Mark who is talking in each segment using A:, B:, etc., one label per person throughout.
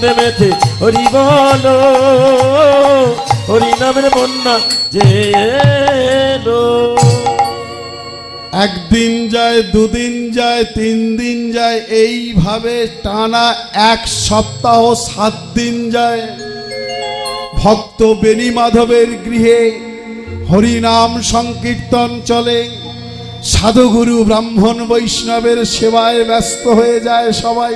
A: আনন্দে মেতে হরি বল, হরি নামের বন্যা যে এলো।
B: একদিন যায়, দুদিন যায়, 3 দিন যায়, এইভাবে টানা 1 সপ্তাহ 7 দিন যায়। ভক্ত বেণী মাধবের গৃহে হরিনাম সংকীর্তন চলে। সাধুগুরু ব্রাহ্মণ বৈষ্ণবের সেবায় ব্যস্ত হয়ে যায় সবাই।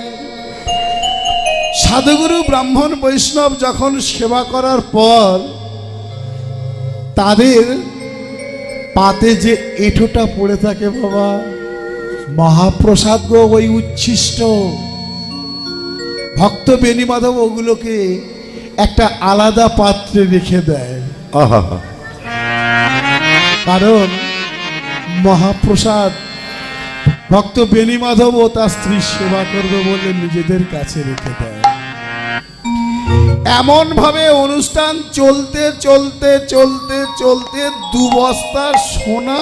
B: সাধুগুরু ব্রাহ্মণ বৈষ্ণব যখন সেবা করার পর তাদের পাতে যে এঁঠোটা পড়ে থাকে বাবা, মহাপ্রসাদ গো, ওই উচ্ছিষ্ট, ভক্ত বেণী মাধব ওগুলোকে একটা আলাদা পাত্রে রেখে দেয়। কারণ মহাপ্রসাদ ভক্ত বেণী মাধব ও তার স্ত্রী সেবা করবে বলে নিজেদের কাছে রেখে দেয়। এমন ভাবে অনুষ্ঠান চলতে চলতে চলতে চলতে 2 বস্তা সোনা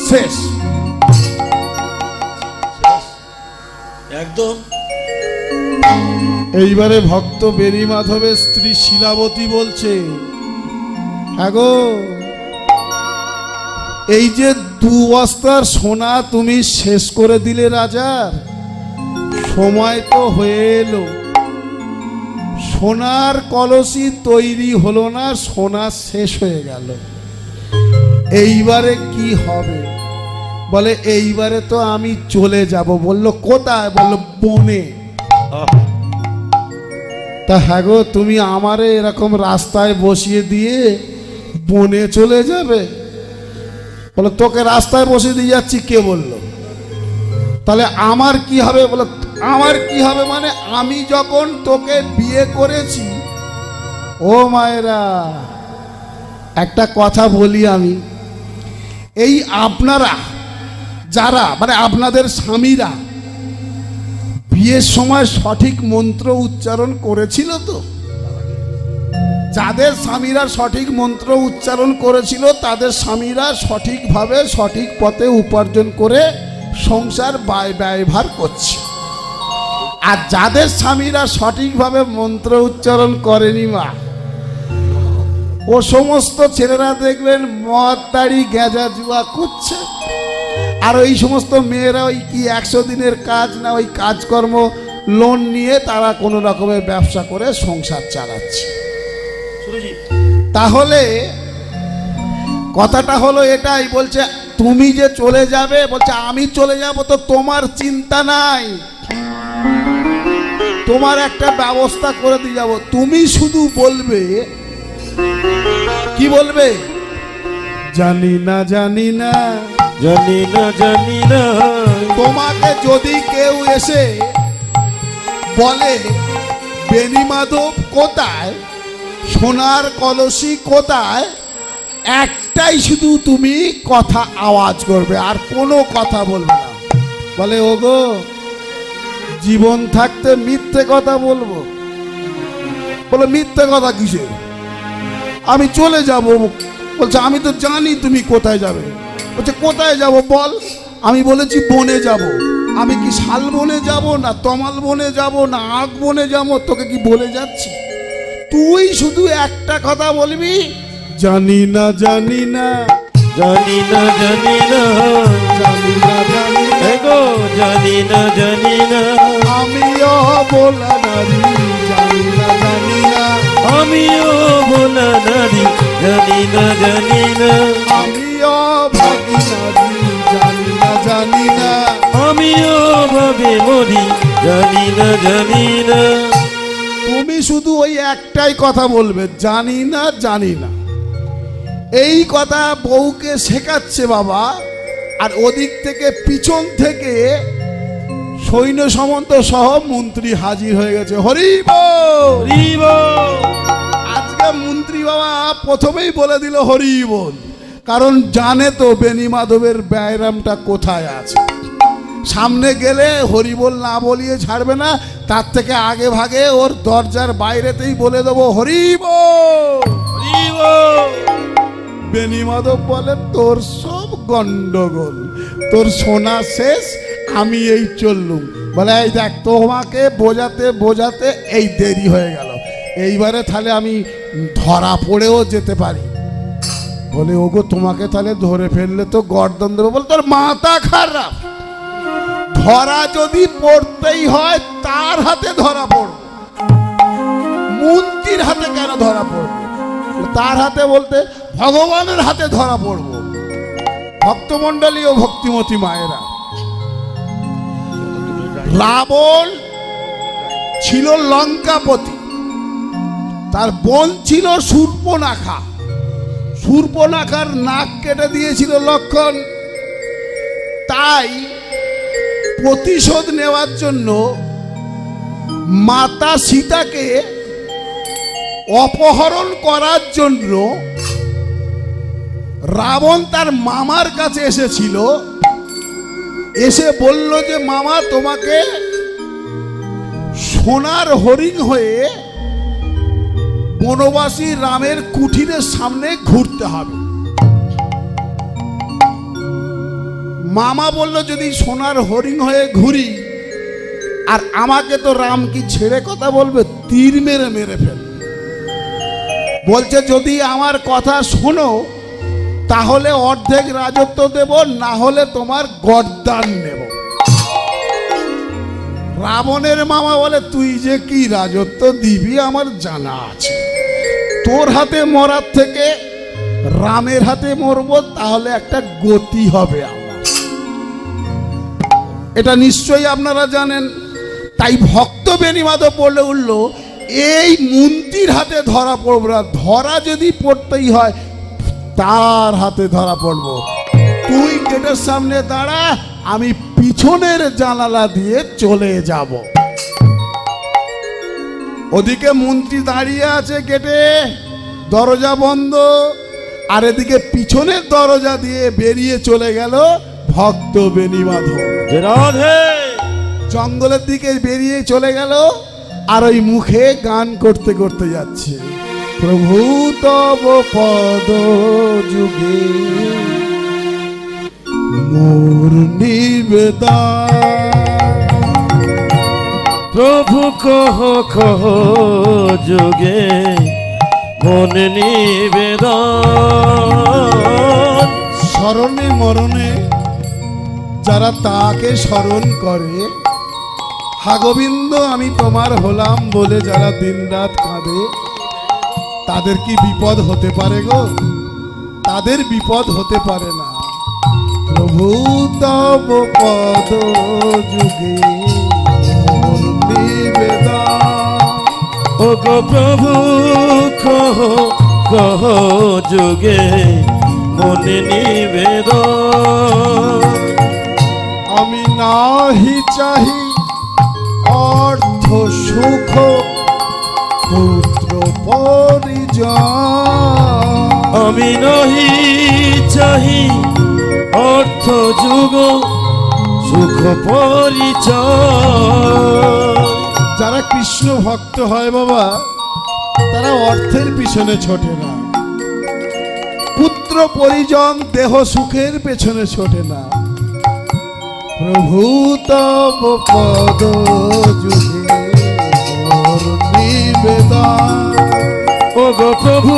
B: শেষ।
A: একদম।
B: এইবারে ভক্ত বেণী মাধবের স্ত্রী শিলাবতী বলছে, হ্যাঁ গো, এই যে 2 বস্তার সোনা তুমি শেষ করে দিলে রাজার, সময় তো হয়ে এলো, সোনার কলসি তৈরি হলো না, সোনা শেষ হয়ে গেল, এইবারে কি হবে? বলে এইবারে তো আমি চলে যাব। বলল কোথায়? বলল বনে। তা হ্যাঁ গো, তুমি আমারে এরকম রাস্তায় বসিয়ে দিয়ে বনে চলে যাবে? বলে তোকে রাস্তায় বসিয়ে দিয়ে যাচ্ছি, কে বললো? তাহলে আমার কি হবে? বলে আমার কি হবে মানে আমি যখন তোকে বিয়ে করেছি। ও মায়েরা, একটা কথা বলি আমি, এই আপনারা যারা মানে আপনাদের স্বামীরা বিয়ের সময় সঠিক মন্ত্র উচ্চারণ করেছিল তো? যাদের স্বামীরা সঠিক মন্ত্র উচ্চারণ করেছিল তাদের স্বামীরা সঠিকভাবে সঠিক পথে উপার্জন করে সংসার ব্যয়ভার করছে। আর যাদের স্বামীরা সঠিকভাবে মন্ত্র উচ্চারণ করেনি মা, ও সমস্ত ছেলেরা দেখবেন মদ দাড়ি গেঁজা জুয়া করছে। আর ওই সমস্ত মেয়েরা ওই কি 100 দিনের কাজ না, ওই কাজকর্ম লোন নিয়ে তারা কোনো রকমের ব্যবসা করে সংসার চালাচ্ছে। তাহলে কথাটা হলো এটাই, বলছে তুমি যে চলে যাবে, বলছে আমি চলে যাব তো তোমার চিন্তা নাই, তোমার একটা ব্যবস্থা করে দিয়ে যাব। তুমি শুধু বলবে, কি বলবে? জানি না জানি না
A: জানি না জানি না।
B: তোমাকে যদি কেউ এসে বলে বেণী মাধব কোথায়, সোনার কলসি কোথায়, একটাই শুধু তুমি কথা আওয়াজ করবে, আর কোনো কথা বলবে না। বলে ওগো, জীবন থাকতে মিথ্যে কথা বলবো? বলে মিথ্যে কথা কিসের? আমি চলে যাব। বলছে আমি তো জানি তুমি কোথায় যাবে। বলছে কোথায় যাব বল? আমি বলেছি বনে যাব। আমি কি শাল বনে যাব না তমাল বনে যাব না আগ বনে যাব? তোকে কি বলে যাচ্ছি? তুই শুধু একটা কথা বলবি, জানি না জানি না
A: জানি না জানি না
B: জানি না জানি না
A: গো, জানি না জানি না।
B: আমিও বলা নারী, জানি না জানি না
A: আমিও ভোলা নারী, জানি না জানি না।
B: আমিও ভাবি নারী, জানি না জানি না
A: আমিও ভাবে মরি, জানি না জানি না।
B: তুমি শুধু ওই একটাই কথা বলবে, জানি না জানি না। এই কথা বউকে শেখাচ্ছে বাবা। আর ওদিক থেকে পিছন থেকে সৈন্য সামন্ত সহ মন্ত্রী হাজির হয়ে গেছে। হরি বল
A: হরি বল।
B: আজকে মন্ত্রী বাবা প্রথমেই বলে দিল হরি বল, কারণ জানে তো বেণী মাধবের ব্যায়ামটা কোথায় আছে। সামনে গেলে হরি বল না বলিয়ে ছাড়বে না, তার থেকে আগে ভাগে ওর দরজার বাইরেতেই বলে দেবো হরি বল
A: হরি বল।
B: বেণী মাধব বলে তোর সব গন্ডগোল, তোর সোনা শেষ, আমি এই চললুম। বলে এই দেখ, তোমাকে বোঝাতে বোঝাতে এই দেরি হয়ে গেল, এইবারে তাহলে আমি ধরা পড়েও যেতে পারি। বলে ওগো, তোমাকে তাহলে ধরে ফেললে তো গর্দন দেবো। বলে তোর মাথা খারাপ, ধরা যদি পড়তেই হয় তার হাতে ধরা পড়বো, মন্ত্রীর হাতে কেন ধরা পড়বো? তার হাতে বলতে ভগবানের হাতে ধরা পড়বো। ভক্তমণ্ডলী ও ভক্তিমতী মায়েরা, রাবণ ছিল লঙ্কাপতি, তার বোন ছিল শূর্পণখা। শূর্পণখার নাক কেটে দিয়েছিল লক্ষণ। তাই প্রতিশোধ নেওয়ার জন্য মাতা সীতাকে অপহরণ করার জন্য রাবণ তার মামার কাছে এসেছিল। এসে বলল যে মামা, তোমাকে সোনার হরিণ হয়ে বনবাসী রামের কুঠিরের সামনে ঘুরতে হবে। মামা বলল, যদি সোনার হরিণ হয়ে ঘুরি আর আমাকে তো রাম কি ছেড়ে কথা বলবে, তীর মেরে মেরে ফেলবে। বলছে যদি আমার কথা শোনো তাহলে অর্ধেক রাজত্ব দেব, না হলে তোমার গর্দান নেব। রাবণের মামা বলে, তুই যে কি রাজত্ব দিবি আমার জানা আছে, তোর হাতে মরার থেকে রামের হাতে মরবো, তাহলে একটা গতি হবে আমার। এটা নিশ্চয়ই আপনারা জানেন। তাই ভক্ত বেণীমাধব বলে উঠল, এই মন্ত্রীর হাতে ধরা পড়বো না, ধরা যদি পড়তেই হয় তার হাতে ধরা পড়বো। তুই গেটের সামনে দাঁড়া, আমি পিছনের জানালা দিয়ে চলে যাব। ওদিকে মন্ত্রী দাঁড়িয়ে আছে গেটে, দরজা বন্ধ, আর এদিকে পিছনের দরজা দিয়ে বেরিয়ে চলে গেল ভক্ত বেণীমাধব।
A: রাধে
B: জঙ্গলের দিকে বেরিয়ে চলে গেল, আর ওই মুখে গান করতে করতে যাচ্ছে, প্রভু তব পদ যুগে মোর নিবেদন।
A: প্রভু কহ কহ যোগে মন নিবেদন।
B: স্মরণে মরণে যারা তাকে স্মরণ করে, হা গোবিন্দ আমি তোমার হলাম বলে যারা দিনরাত কাঁদে, তাদের কি বিপদ হতে পারে গো? তাদের বিপদ হতে পারে না। প্রভু তব পদ যুগে মোর নিবেদন।
A: ও গো প্রভু কহ কহ যোগে মন নিবেদন।
B: আমি নাহি চাহি অর্থ সুখ পুত্র পরিজন।
A: আমি নহি চাহি অর্থ যুগ সুখ পরিচয়।
B: যারা কৃষ্ণ ভক্ত হয় বাবা, তারা অর্থের পিছনে ছোটে না, পুত্র পরিজন দেহ সুখের পেছনে ছোটে না। প্রভু তব পদ যুগে মোর নিবেদন।
A: ও গো প্রভু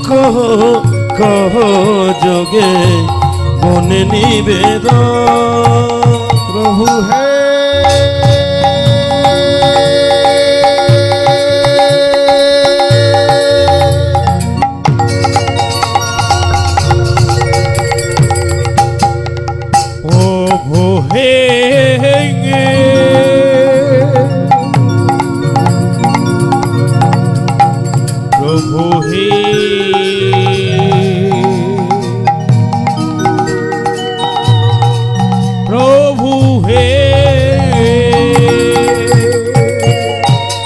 A: কহ কহ যোগে মন নিবেদন।
B: প্রভু হে
A: প্রভু হে প্রভু হে প্রভু হে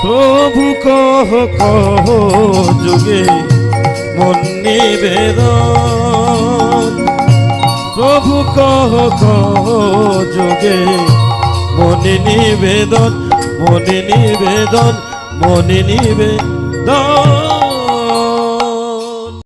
A: প্রভু কহ কহ যোগে মন নিবেদন। প্রভু কহ কহ যোগে মন নিবেদন, মন নিবেদন, মন নিবেদন।